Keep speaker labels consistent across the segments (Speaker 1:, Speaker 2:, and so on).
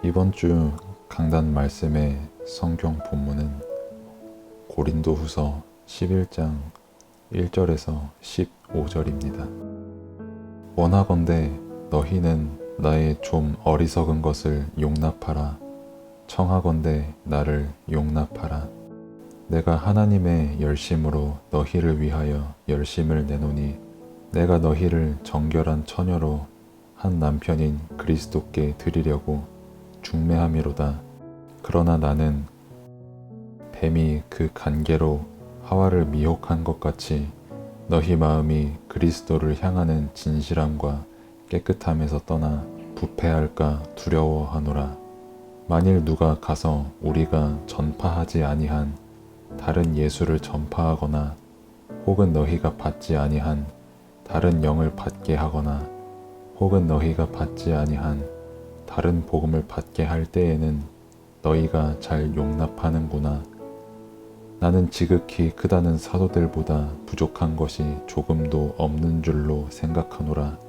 Speaker 1: 이번 주 강단 말씀의 성경 본문은 고린도후서 11장 1절에서 15절입니다. 원하건대 너희는 나의 좀 어리석은 것을 용납하라. 청하건대 나를 용납하라. 내가 하나님의 열심으로 너희를 위하여 열심을 내노니 내가 너희를 정결한 처녀로 한 남편인 그리스도께 드리려고 중매함이로다. 그러나 나는 뱀이 그 간계로 하와를 미혹한 것 같이 너희 마음이 그리스도를 향하는 진실함과 깨끗함에서 떠나 부패할까 두려워하노라. 만일 누가 가서 우리가 전파하지 아니한 다른 예수를 전파하거나 혹은 너희가 받지 아니한 다른 영을 받게 하거나 혹은 너희가 받지 아니한 다른 복음을 받게 할 때에는 너희가 잘 용납하는구나. 나는 지극히 크다는 사도들보다 부족한 것이 조금도 없는 줄로 생각하노라.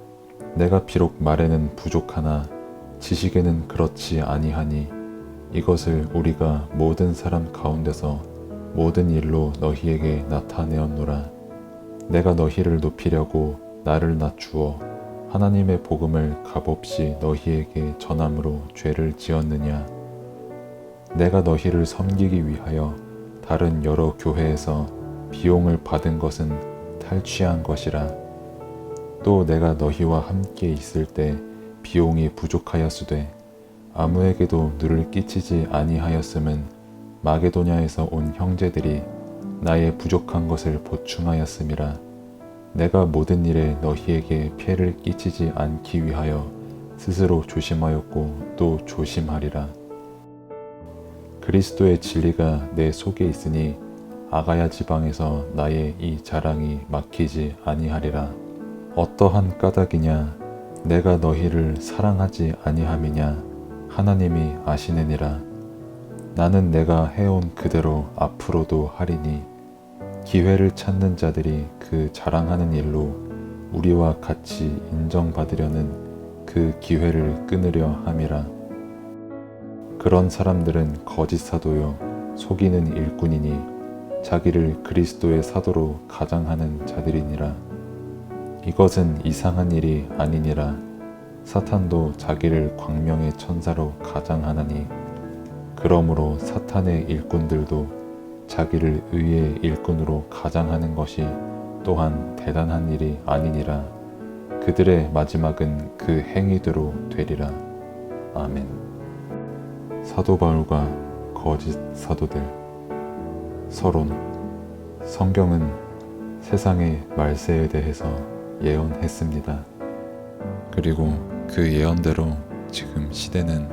Speaker 1: 내가 비록 말에는 부족하나 지식에는 그렇지 아니하니 이것을 우리가 모든 사람 가운데서 모든 일로 너희에게 나타내었노라. 내가 너희를 높이려고 나를 낮추어 하나님의 복음을 값없이 너희에게 전함으로 죄를 지었느냐. 내가 너희를 섬기기 위하여 다른 여러 교회에서 비용을 받은 것은 탈취한 것이라. 또 내가 너희와 함께 있을 때 비용이 부족하였으되 아무에게도 누를 끼치지 아니하였음은 마게도냐에서 온 형제들이 나의 부족한 것을 보충하였음이라. 내가 모든 일에 너희에게 피해를 끼치지 않기 위하여 스스로 조심하였고 또 조심하리라. 그리스도의 진리가 내 속에 있으니 아가야 지방에서 나의 이 자랑이 막히지 아니하리라. 어떠한 까닭이냐? 내가 너희를 사랑하지 아니함이냐? 하나님이 아시느니라. 나는 내가 해온 그대로 앞으로도 하리니 기회를 찾는 자들이 그 자랑하는 일로 우리와 같이 인정받으려는 그 기회를 끊으려 함이라. 그런 사람들은 거짓 사도요 속이는 일꾼이니 자기를 그리스도의 사도로 가장하는 자들이니라. 이것은 이상한 일이 아니니라. 사탄도 자기를 광명의 천사로 가장하나니 그러므로 사탄의 일꾼들도 자기를 의의 일꾼으로 가장하는 것이 또한 대단한 일이 아니니라. 그들의 마지막은 그 행위대로 되리라. 아멘. 사도 바울과 거짓 사도들. 서론. 성경은 세상의 말세에 대해서 예언했습니다. 그리고 그 예언대로 지금 시대는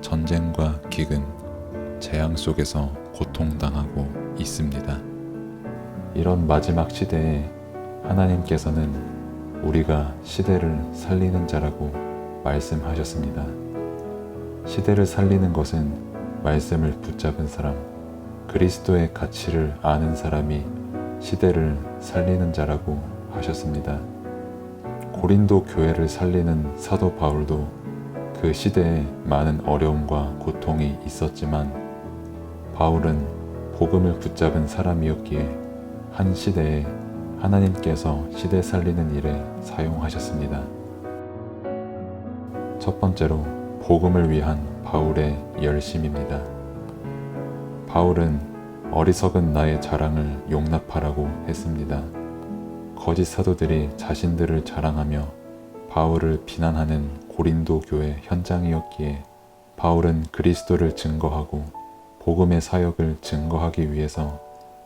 Speaker 1: 전쟁과 기근, 재앙 속에서 고통당하고 있습니다. 이런 마지막 시대에 하나님께서는 우리가 시대를 살리는 자라고 말씀하셨습니다. 시대를 살리는 것은 말씀을 붙잡은 사람, 그리스도의 가치를 아는 사람이 시대를 살리는 자라고 하셨습니다. 고린도 교회를 살리는 사도 바울도 그 시대에 많은 어려움과 고통이 있었지만 바울은 복음을 붙잡은 사람이었기에 한 시대에 하나님께서 시대 살리는 일에 사용하셨습니다. 첫 번째로 복음을 위한 바울의 열심입니다. 바울은 어리석은 나의 자랑을 용납하라고 했습니다. 거짓 사도들이 자신들을 자랑하며 바울을 비난하는 고린도 교회 현장이었기에 바울은 그리스도를 증거하고 복음의 사역을 증거하기 위해서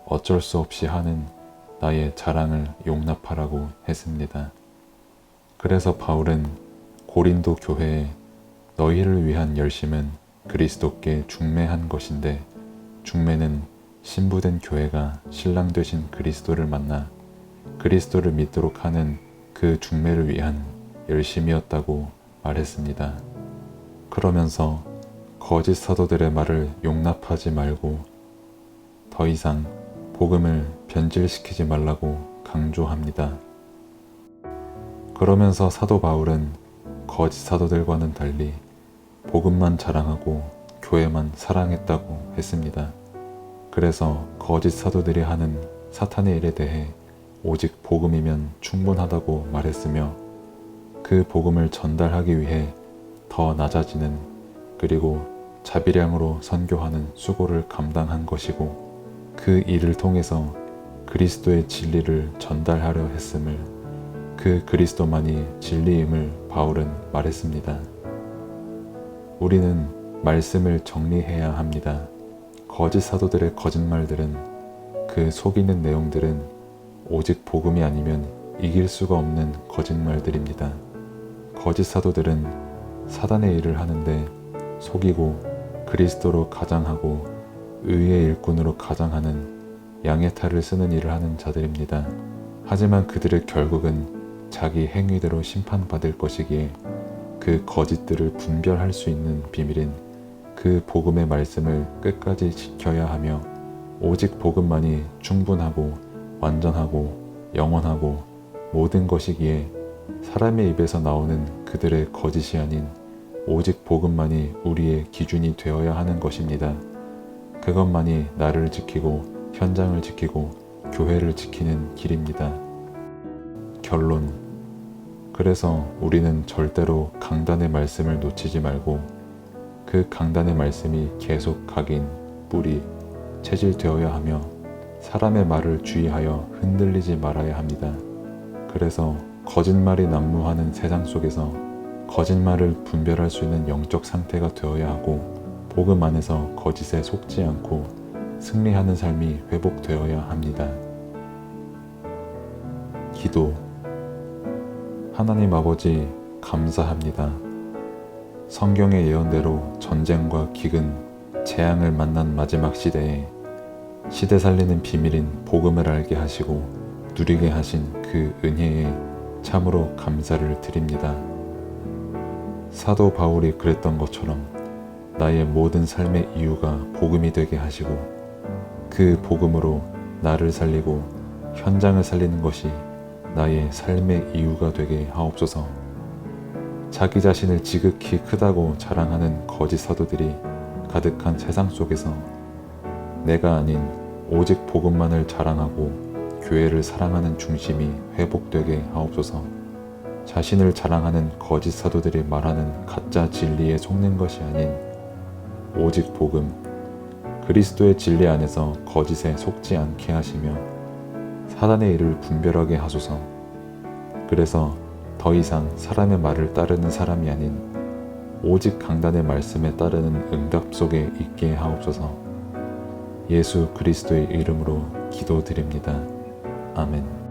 Speaker 1: 어쩔 수 없이 하는 나의 자랑을 용납하라고 했습니다. 그래서 바울은 고린도 교회에 너희를 위한 열심은 그리스도께 중매한 것인데 중매는 신부된 교회가 신랑 되신 그리스도를 만나 그리스도를 믿도록 하는 그 중매를 위한 열심이었다고 말했습니다. 그러면서 거짓 사도들의 말을 용납하지 말고 더 이상 복음을 변질시키지 말라고 강조합니다. 그러면서 사도 바울은 거짓 사도들과는 달리 복음만 자랑하고 교회만 사랑했다고 했습니다. 그래서 거짓 사도들이 하는 사탄의 일에 대해 오직 복음이면 충분하다고 말했으며, 그 복음을 전달하기 위해 더 낮아지는, 그리고 자비량으로 선교하는 수고를 감당한 것이고, 그 일을 통해서 그리스도의 진리를 전달하려 했음을, 그 그리스도만이 진리임을 바울은 말했습니다. 우리는 말씀을 정리해야 합니다. 거짓 사도들의 거짓말들은, 그 속이는 내용들은 오직 복음이 아니면 이길 수가 없는 거짓말들입니다. 거짓 사도들은 사단의 일을 하는데 속이고 그리스도로 가장하고 의의 일꾼으로 가장하는 양의 탈을 쓰는 일을 하는 자들입니다. 하지만 그들의 결국은 자기 행위대로 심판받을 것이기에 그 거짓들을 분별할 수 있는 비밀인 그 복음의 말씀을 끝까지 지켜야 하며, 오직 복음만이 충분하고 완전하고 영원하고 모든 것이기에 사람의 입에서 나오는 그들의 거짓이 아닌 오직 복음만이 우리의 기준이 되어야 하는 것입니다. 그것만이 나를 지키고 현장을 지키고 교회를 지키는 길입니다. 결론. 그래서 우리는 절대로 강단의 말씀을 놓치지 말고, 그 강단의 말씀이 계속 각인, 뿌리, 체질되어야 하며 사람의 말을 주의하여 흔들리지 말아야 합니다. 그래서 거짓말이 난무하는 세상 속에서 거짓말을 분별할 수 있는 영적 상태가 되어야 하고, 복음 안에서 거짓에 속지 않고 승리하는 삶이 회복되어야 합니다. 기도. 하나님 아버지, 감사합니다. 성경의 예언대로 전쟁과 기근, 재앙을 만난 마지막 시대에 시대 살리는 비밀인 복음을 알게 하시고 누리게 하신 그 은혜에 참으로 감사를 드립니다. 사도 바울이 그랬던 것처럼 나의 모든 삶의 이유가 복음이 되게 하시고, 그 복음으로 나를 살리고 현장을 살리는 것이 나의 삶의 이유가 되게 하옵소서. 자기 자신을 지극히 크다고 자랑하는 거짓 사도들이 가득한 세상 속에서 내가 아닌 오직 복음만을 자랑하고 교회를 사랑하는 중심이 회복되게 하옵소서. 자신을 자랑하는 거짓 사도들이 말하는 가짜 진리에 속는 것이 아닌 오직 복음, 그리스도의 진리 안에서 거짓에 속지 않게 하시며 사단의 일을 분별하게 하소서. 그래서 더 이상 사람의 말을 따르는 사람이 아닌 오직 강단의 말씀에 따르는 응답 속에 있게 하옵소서. 예수 그리스도의 이름으로 기도드립니다. 아멘.